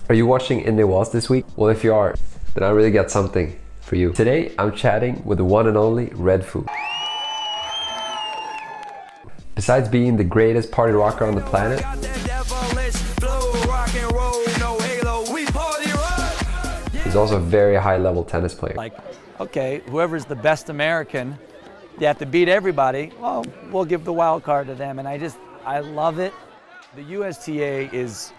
Are you watching Indie Walls this week? Well, if you are, then I really got something for you. Today, I'm chatting with the one and only Redfoo. Besides being the greatest party rocker on the planet, he's also a very high-level tennis player. Like, okay, whoever's the best American, they have to beat everybody. Well, we'll give the wild card to them, and I love it. The USTA is.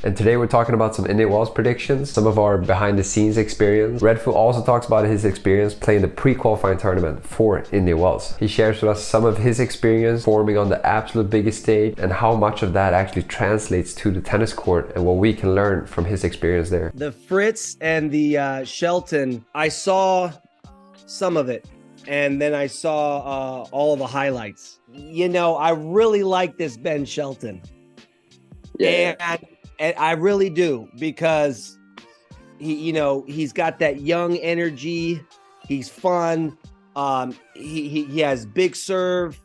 And today we're talking about some Indie Walls predictions, some of our behind-the-scenes experience. Redfoo also talks about his experience playing the pre-qualifying tournament for Indie Walls. He shares with us some of his experience forming on the absolute biggest stage and how much of that actually translates to the tennis court and what we can learn from his experience there. The Fritz and the Shelton, I saw some of it, and then I saw all the highlights. You know, I really like this Ben Shelton. Yeah, and I really do, because he's got that young energy. He's fun. He has big serve,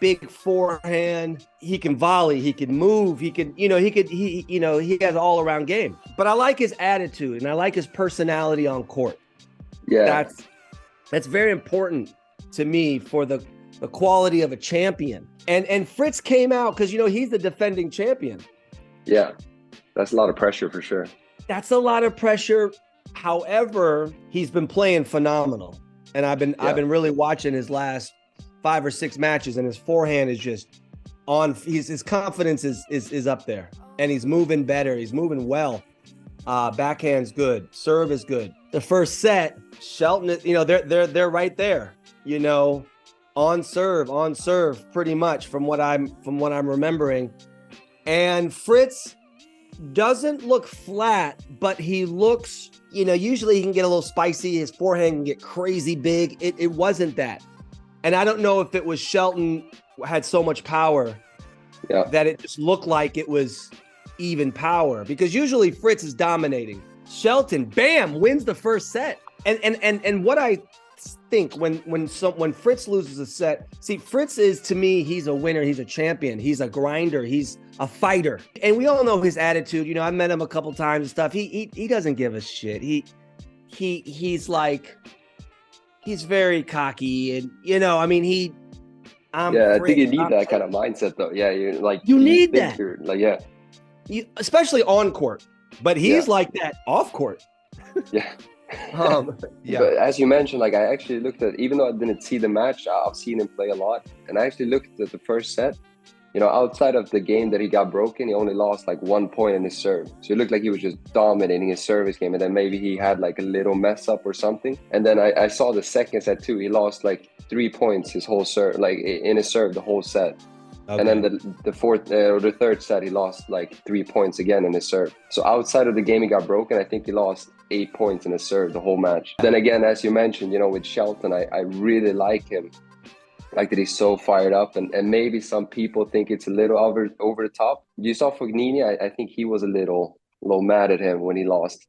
big forehand. He can volley. He can move. He has all around game. But I like his attitude and I like his personality on court. Yeah, that's very important to me for the quality of a champion. And Fritz came out because, he's the defending champion. Yeah, that's a lot of pressure for sure. That's a lot of pressure. However, he's been playing phenomenal. And I've been really watching his last 5 or 6 matches, and his forehand is just on. His confidence is up there, and he's moving better. He's moving well. Backhand's good. Serve is good. The first set, Shelton, they're right there. On serve, pretty much from what I'm remembering. And Fritz doesn't look flat, but he looks, usually he can get a little spicy. His forehand can get crazy big. It wasn't that. And I don't know if it was Shelton had so much power that it just looked like it was even power, because usually Fritz is dominating. Shelton, bam, wins the first set. And what I think when Fritz loses a set, see, Fritz is, to me, he's a winner, he's a champion, he's a grinder, he's a fighter, and we all know his attitude. I met him a couple times and stuff. He doesn't give a shit. He's like, he's very cocky, and I think you need that kind of mindset though. Yeah, you need that. Especially on court, but he's like that off court. Yeah. Yeah. But as you mentioned, I actually looked at, even though I didn't see the match, I've seen him play a lot, and I actually looked at the first set. Outside of the game that he got broken, he only lost 1 point in his serve. So it looked like he was just dominating his service game, and then maybe he had a little mess up or something. And then I saw the second set too. He lost 3 points his whole serve, in his serve the whole set. Okay. And then the fourth or the third set, he lost 3 points again in his serve. So outside of the game he got broken, I think he lost 8 points in his serve the whole match. Then again, as you mentioned, with Shelton, I really like him. Like that he's so fired up, and maybe some people think it's a little over the top. You saw Fognini, I think he was a little mad at him when he lost.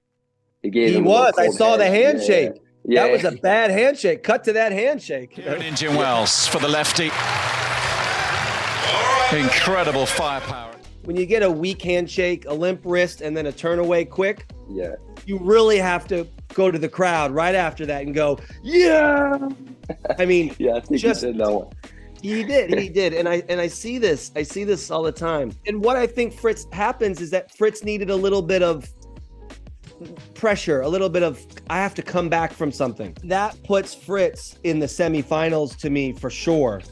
He was. I saw the handshake. Yeah. That was a bad handshake. Cut to that handshake. Indian Wells for the lefty. Incredible firepower. When you get a weak handshake, a limp wrist, and then a turn away quick, you really have to go to the crowd right after that and go, yeah. I mean, I think he did that one. He did. And I see this all the time. And what I think Fritz happens is that Fritz needed a little bit of pressure, a little bit of, I have to come back from something. That puts Fritz in the semifinals to me for sure,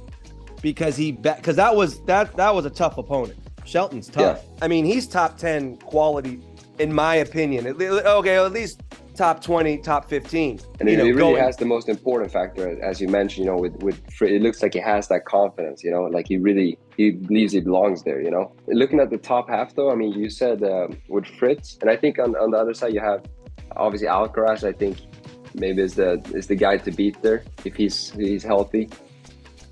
because that was a tough opponent. Shelton's tough. Yeah. I mean, he's top 10 quality, in my opinion. At least top 20, top 15. And it really has the most important factor, as you mentioned, with it looks like he has that confidence, he believes he belongs there, Looking at the top half though, I mean, you said with Fritz, and I think on the other side you have obviously Alcaraz. I think maybe is the guy to beat there if he's healthy.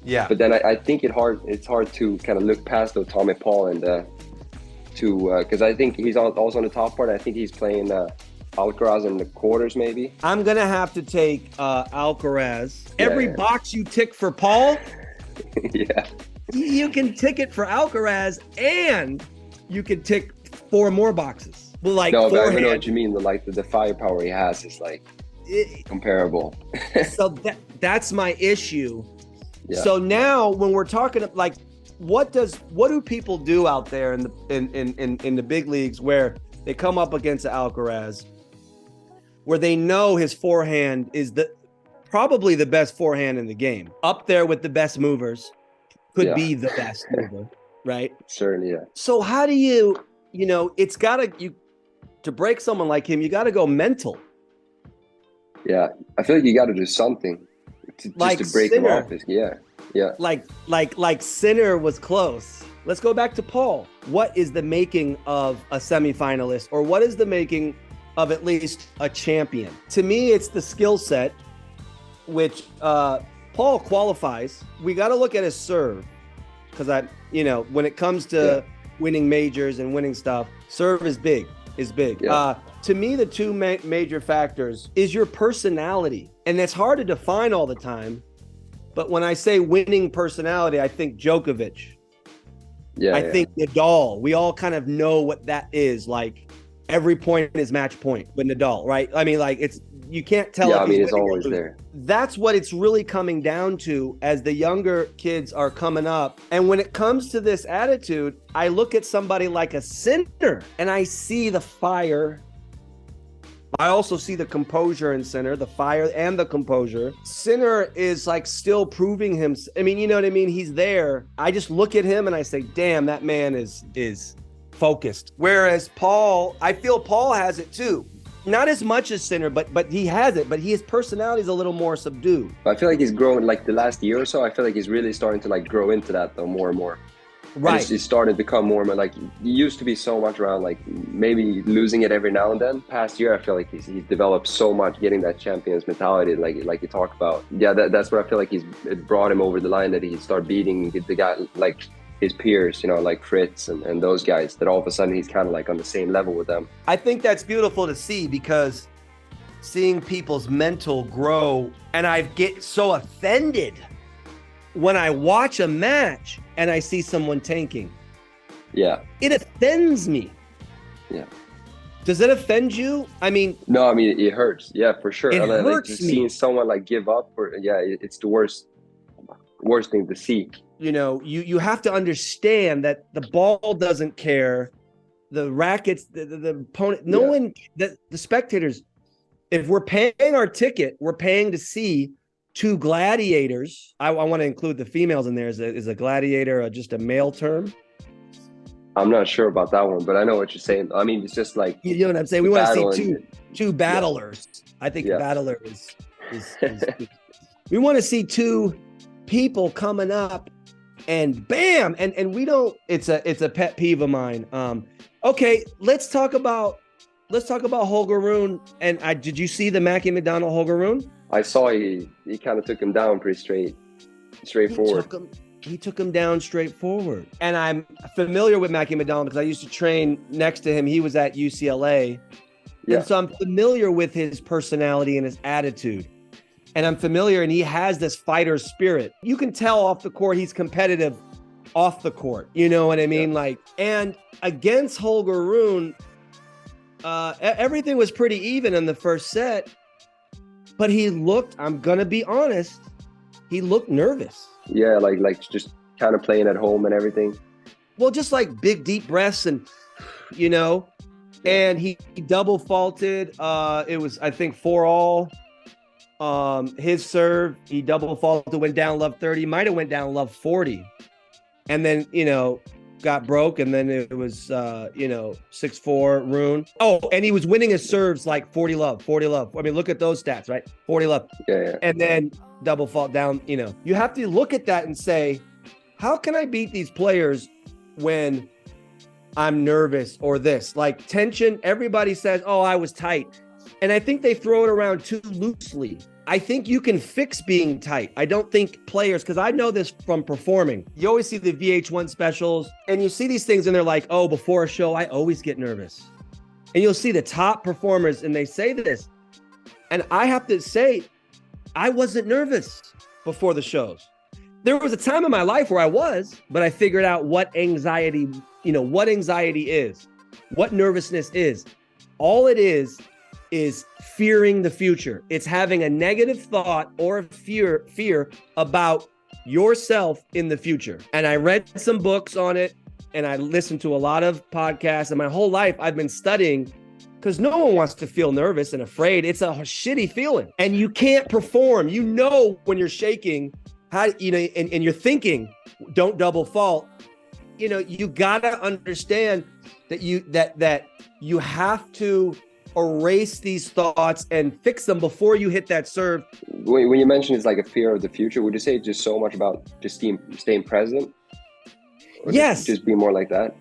Yeah. But then I think it's hard to kind of look past though Tommy Paul and because I think he's also on the top part. I think he's playing Alcaraz in the quarters maybe. I'm going to have to take Alcaraz. Every box you tick for Paul, you can tick it for Alcaraz, and you can tick 4 more boxes. Well, like No, but I know forehand. what you mean. Like the firepower he has is like comparable. So that's my issue. Yeah. So now when we're talking like, what do people do out there in the big leagues where they come up against Alcaraz, where they know his forehand is probably the best forehand in the game, up there with the best movers, could be the best mover, right? Certainly, yeah. So how do it's gotta, to break someone like him, you gotta go mental. Yeah, I feel like you got to do something just to break him off. Yeah. Like Sinner was close. Let's go back to Paul. What is the making of a semifinalist, or what is the making of at least a champion? To me, it's the skill set, which Paul qualifies. We got to look at his serve, because when it comes to winning majors and winning stuff, serve is big. Yeah. To me, the two major factors is your personality. And that's hard to define all the time. But when I say winning personality, I think Djokovic. I think Nadal. We all kind of know what that is. Like, every point is match point with Nadal, right? I mean, like, you can't tell. Yeah, I mean, it's always there. That's what it's really coming down to as the younger kids are coming up. And when it comes to this attitude, I look at somebody like a Sinner and I see the fire. I also see the composure in Sinner, the fire and the composure. Sinner is like still proving him. I mean, you know what I mean? He's there. I just look at him and I say, damn, that man is focused. Whereas Paul, I feel Paul has it too. Not as much as Sinner, but he has it. But his personality is a little more subdued. I feel like he's growing, like the last year or so. I feel like he's really starting to like grow into that though, more and more. Right. He's started to become more and more like, he used to be so much around like maybe losing it every now and then. Past year, I feel like he's developed so much, getting that champion's mentality, like you talk about. Yeah, that's where I feel like it brought him over the line, that he started beating the guy like his peers, like Fritz and those guys, that all of a sudden he's kind of like on the same level with them. I think that's beautiful to see, because seeing people's mental grow, and I get so offended when I watch a match and I see someone tanking. Yeah. It offends me. Yeah. Does it offend you? I mean... No, I mean, it hurts. Yeah, for sure. It like, hurts just me. Seeing someone like give up, it's the worst thing to see. You have to understand that the ball doesn't care. The rackets, the opponent, one, the spectators, if we're paying our ticket, we're paying to see two gladiators. I want to include the females in there. Is a gladiator just a male term? I'm not sure about that one, but I know what you're saying. I mean, it's just like, you know what I'm saying? We want to see two battlers. I think battler is we want to see two people coming up and bam, and we don't. It's a pet peeve of mine. Okay, let's talk about Holger Rune. And did you see the Mackie McDonald Holger Rune? I saw he kind of took him down pretty straightforward. He took him down straightforward. And I'm familiar with Mackie McDonald because I used to train next to him. He was at UCLA. Yeah. And so I'm familiar with his personality and his attitude. And I'm familiar, and he has this fighter spirit. You can tell off the court he's competitive off the court. You know what I mean? Yeah. And against Holger Rune, everything was pretty even in the first set. But he looked, I'm going to be honest, he looked nervous. Yeah, like just kind of playing at home and everything. Well, just like big, deep breaths and, and he double faulted. It was, I think, 4-all. His serve, he double faulted, went down love 30, might have went down love 40. And then, got broke, and then it was 6-4 Rune. Oh, and he was winning his serves like 40 love. I mean, look at those stats, right? 40 love. Yeah. And then double fault down. You have to look at that and say, how can I beat these players when I'm nervous or this? Like tension, everybody says, oh, I was tight. And I think they throw it around too loosely. I think you can fix being tight. I don't think players, because I know this from performing. You always see the VH1 specials and you see these things and they're like, oh, before a show, I always get nervous. And you'll see the top performers and they say this. And I have to say, I wasn't nervous before the shows. There was a time in my life where I was, but I figured out what anxiety is. what nervousness is. All it is fearing the future. It's having a negative thought or fear about yourself in the future. And I read some books on it, and I listened to a lot of podcasts, and my whole life I've been studying, because no one wants to feel nervous and afraid. It's a shitty feeling, and you can't perform. You know when you're shaking, how and you're thinking, don't double fault. You gotta understand that you have to erase these thoughts and fix them before you hit that serve. When you mention it's like a fear of the future, would you say it's just so much about just staying present? Or Yes. Just be more like that?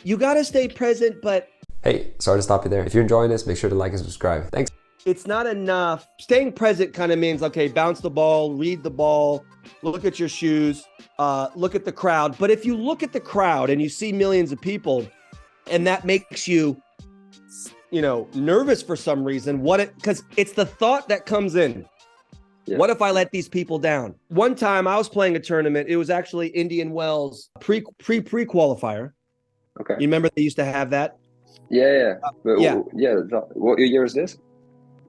You gotta stay present, but Hey, sorry to stop you there. If you're enjoying this, make sure to like and subscribe. Thanks. it's not enough. Staying present kind of means, okay, bounce the ball, read the ball, look at your shoes, look at the crowd. But if you look at the crowd and you see millions of people, and that makes you, nervous for some reason, because it's the thought that comes in. Yeah. What if I let these people down? One time I was playing a tournament. It was actually Indian Wells pre-qualifier. Okay. You remember they used to have that? Yeah. Yeah. What year is this?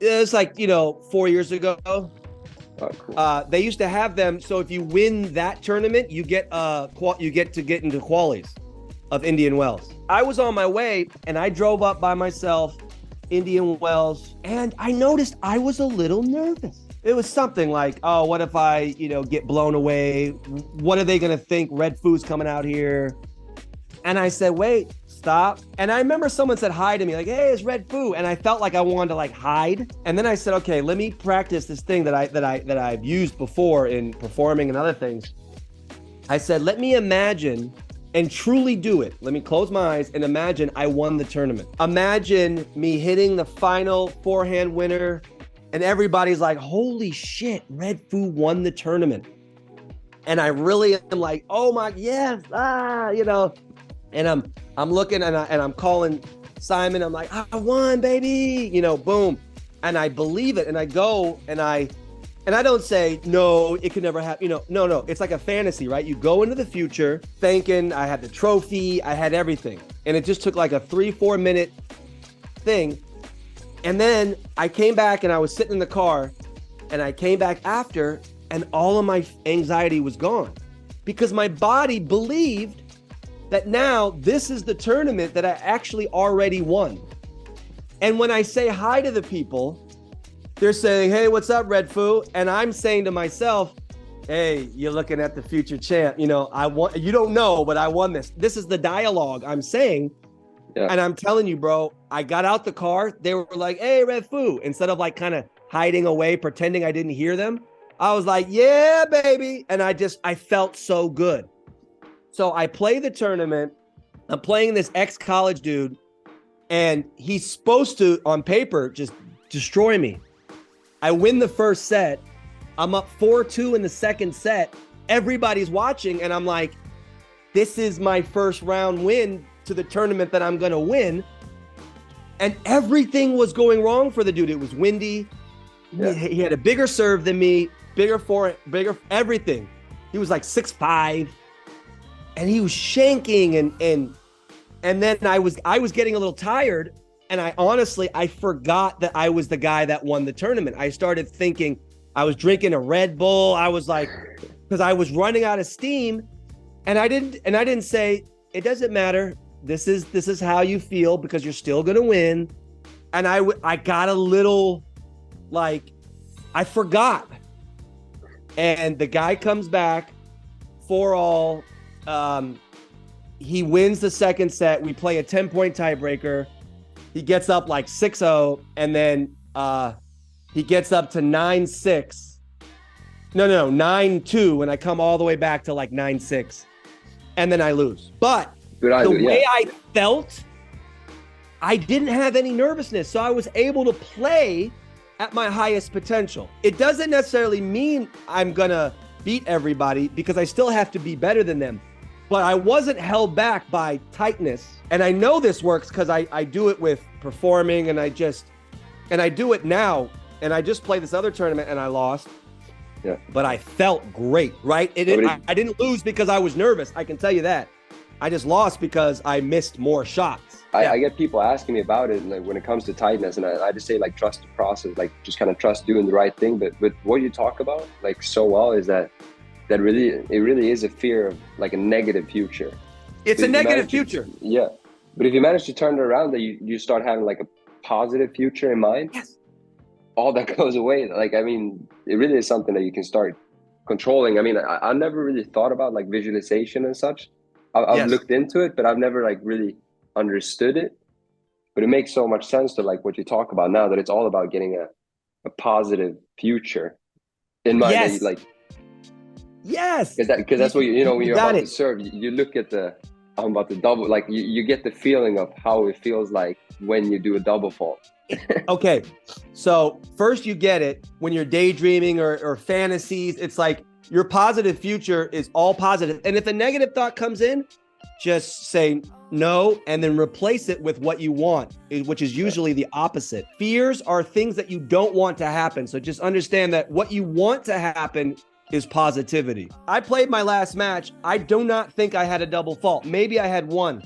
It was like, 4 years ago. Oh, cool. They used to have them. So if you win that tournament, you get to get into qualies of Indian Wells. I was on my way and I drove up by myself, Indian Wells, and I noticed I was a little nervous. It was something like, oh, what if I, get blown away? What are they going to think? Redfoo's coming out here. And I said, wait, stop. And I remember someone said hi to me, like, hey, it's Redfoo. And I felt like I wanted to hide. And then I said, okay, let me practice this thing that I've used before in performing and other things. I said, let me imagine and truly do it. Let me close my eyes and imagine I won the tournament. Imagine me hitting the final forehand winner, and everybody's like, holy shit, Redfoo won the tournament. And I really am like, oh my, yes, and I'm looking and I'm calling Simon. I'm like, I won, baby, boom. And I believe it. And I go and I don't say, no, it could never happen. No. It's like a fantasy, right? You go into the future thinking I had the trophy, I had everything. And it just took like a 3-4 minute thing. And then I came back and I was sitting in the car, and I came back after, and all of my anxiety was gone because my body believed that now this is the tournament that I actually already won. And when I say hi to the people, they're saying, hey, what's up, Redfoo? And I'm saying to myself, hey, you're looking at the future champ. I won. You don't know, but I won this. This is the dialogue I'm saying. Yeah. And I'm telling you, bro, I got out the car. They were like, hey, Redfoo. Instead of kind of hiding away, pretending I didn't hear them, I was like, yeah, baby. And I felt so good. So I play the tournament. I'm playing this ex-college dude, and he's supposed to, on paper, just destroy me. I win the first set. I'm up 4-2 in the second set. Everybody's watching, and I'm like, this is my first round win to the tournament that I'm going to win. And everything was going wrong for the dude. It was windy. Yeah. He had a bigger serve than me, bigger everything. He was like 6'5", and he was shanking, and then I was getting a little tired, and I forgot that I was the guy that won the tournament. I started thinking I was drinking a Red Bull. I was like, because I was running out of steam, and I didn't say, it doesn't matter. This is how you feel because you're still gonna win. And I got a little I forgot. And the guy comes back 4-all. He wins the second set. We play a 10-point tiebreaker. He gets up 6-0, and then he gets up to 9-6. No, 9-2, and I come all the way back to 9-6, and then I lose. But the way I felt, I didn't have any nervousness, so I was able to play at my highest potential. It doesn't necessarily mean I'm gonna beat everybody because I still have to be better than them. But I wasn't held back by tightness. And I know this works because I do it with performing, and I do it now. And I just played this other tournament and I lost. Yeah. But I felt great, right? I didn't lose because I was nervous. I can tell you that. I just lost because I missed more shots. I get people asking me about it, like when it comes to tightness, and I just say like trust the process, like just kind of trust doing the right thing. But with what you talk about like so well is that it really is a fear of like a negative future. It's a negative future. Yeah. But if you manage to turn it around, that you start having like a positive future in mind, yes, all that goes away. Like, I mean, it really is something that you can start controlling. I mean, I never really thought about like visualization and such. I've looked into it, but I've never like really understood it. But it makes so much sense to like what you talk about now, that it's all about getting a positive future in mind. Yes. That you, like, yes, because that's what you know when you're about it. to serve. You look at I'm about to double. Like you get the feeling of how it feels like when you do a double fault. Okay, so first you get it when you're daydreaming or fantasies. It's like your positive future is all positive. And if a negative thought comes in, just say no and then replace it with what you want, which is usually the opposite. Fears are things that you don't want to happen. So just understand that what you want to happen is positivity. I played my last match. I do not think I had a double fault. Maybe I had one.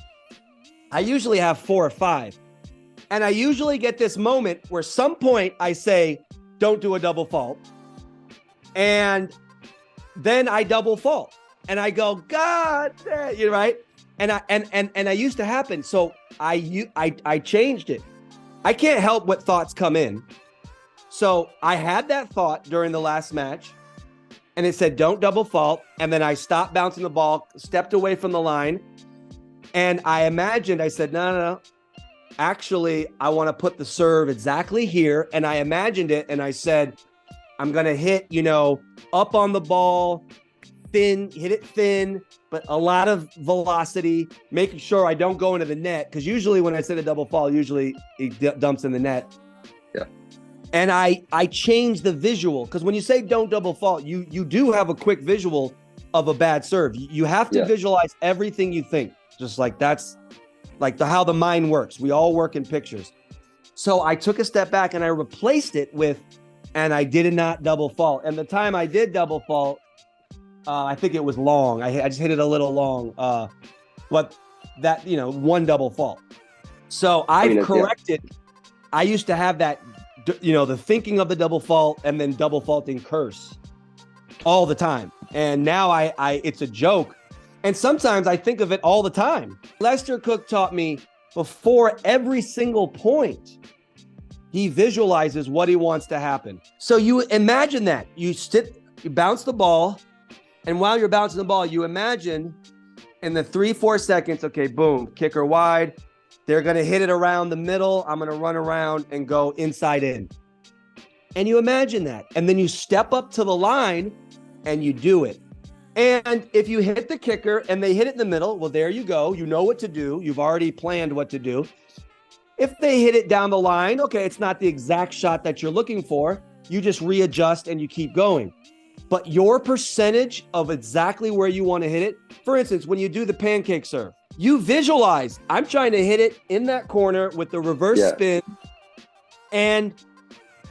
I usually have 4 or 5. And I usually get this moment where some point I say, don't do a double fault. And then I double fault. And I go, God, you're right. And I used to happen. So I changed it. I can't help what thoughts come in. So I had that thought during the last match. And it said, don't double fault. And then I stopped bouncing the ball, stepped away from the line. And I said, no. Actually, I want to put the serve exactly here. And I imagined it. And I said, I'm going to hit, up on the ball, hit it thin, but a lot of velocity, making sure I don't go into the net. Because usually when I say the double fault, usually it dumps in the net. Yeah. And I changed the visual, because when you say don't double fault, you do have a quick visual of a bad serve. You have to visualize everything you think. Just like that's like how the mind works. We all work in pictures. So I took a step back and I replaced it with, and I did not double fault. And the time I did double fault, I think it was long. I just hit it a little long. But that, one double fault. So I've corrected. I used to have that, the thinking of the double fault and then double faulting curse all the time. And now it's a joke. And sometimes I think of it all the time. Lester Cook taught me before every single point, he visualizes what he wants to happen. So you imagine that you bounce the ball. And while you're bouncing the ball, you imagine in the 3-4 seconds, okay, boom, kicker wide. They're going to hit it around the middle. I'm going to run around and go inside in. And you imagine that. And then you step up to the line and you do it. And if you hit the kicker and they hit it in the middle, well, there you go. You know what to do. You've already planned what to do. If they hit it down the line, okay, it's not the exact shot that you're looking for. You just readjust and you keep going. But your percentage of exactly where you want to hit it, for instance, when you do the pancake serve, you visualize, I'm trying to hit it in that corner with the reverse spin, and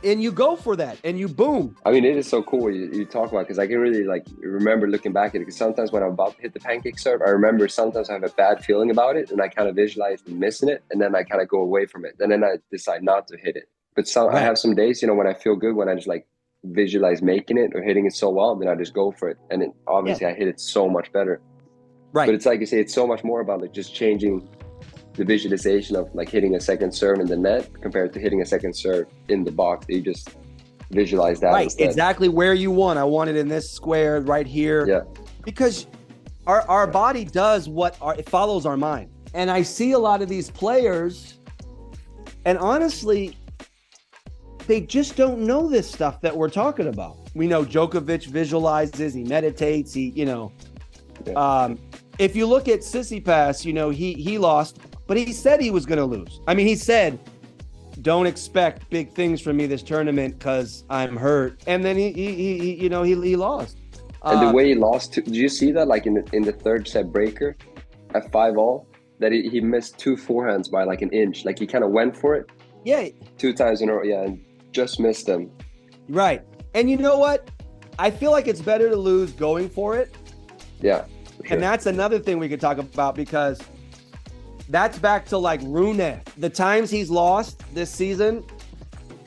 you go for that, and you boom. I mean, it is so cool what you talk about, because I can really remember looking back at it, because sometimes when I'm about to hit the pancake serve, I remember sometimes I have a bad feeling about it, and I kind of visualize missing it, and then I kind of go away from it, and then I decide not to hit it. But I have some days, when I feel good, when I just visualize making it or hitting it so well, then I just go for it, and obviously I hit it so much better. Right. But it's like you say, it's so much more about just changing the visualization of hitting a second serve in the net compared to hitting a second serve in the box. You just visualize that. Right, instead. exactly where you want. I want it in this square right here. Yeah. Because our body does it follows our mind. And I see a lot of these players, and honestly, they just don't know this stuff that we're talking about. We know Djokovic visualizes, he meditates, if you look at Tsitsipas, he lost, but he said he was going to lose. I mean, he said, don't expect big things from me this tournament because I'm hurt. And then he lost. And the way he lost, did you see that? In the third set breaker at 5-all, that he missed 2 forehands by an inch. He kind of went for it. Yeah. 2 times in a row. Yeah. And just missed them. Right. And you know what? I feel like it's better to lose going for it. Yeah. And that's another thing we could talk about, because that's back to like Rune. The times he's lost this season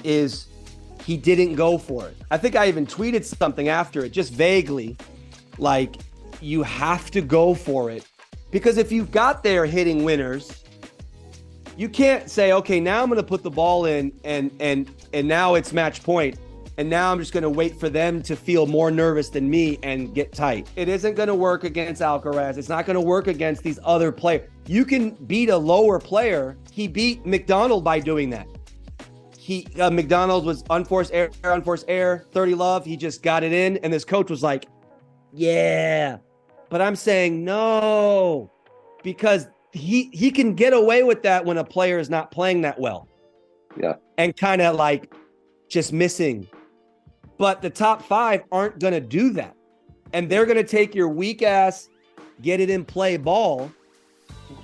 is he didn't go for it. I think I even tweeted something after it, just vaguely, like, you have to go for it. Because if you've got there hitting winners, you can't say, okay, now I'm going to put the ball in and now it's match point. And now I'm just going to wait for them to feel more nervous than me and get tight. It isn't going to work against Alcaraz. It's not going to work against these other players. You can beat a lower player. He beat McDonald by doing that. McDonald was unforced air, 30 love. He just got it in. And this coach was like, yeah. But I'm saying no, because he can get away with that when a player is not playing that well. Yeah. And kind of like just missing. But the top 5 aren't going to do that. And they're going to take your weak ass, get it in play ball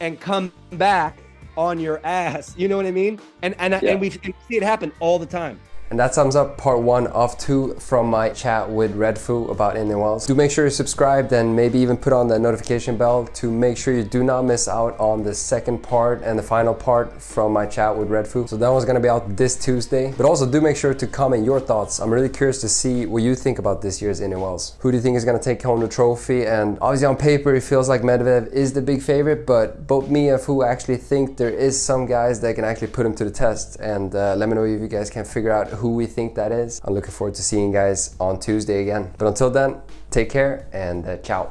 and come back on your ass. You know what I mean? And we see it happen all the time. And that sums up part 1 of 2 from my chat with Redfoo about Indian Wells. Do make sure you subscribe, and maybe even put on the notification bell to make sure you do not miss out on the second part and the final part from my chat with Redfoo. So that one's gonna be out this Tuesday. But also do make sure to comment your thoughts. I'm really curious to see what you think about this year's Indian Wells. Who do you think is gonna take home the trophy? And obviously on paper, it feels like Medvedev is the big favorite, but both me and Fu actually think there is some guys that can actually put him to the test. And let me know if you guys can figure out who we think that is. I'm looking forward to seeing you guys on Tuesday again. But until then, take care and ciao.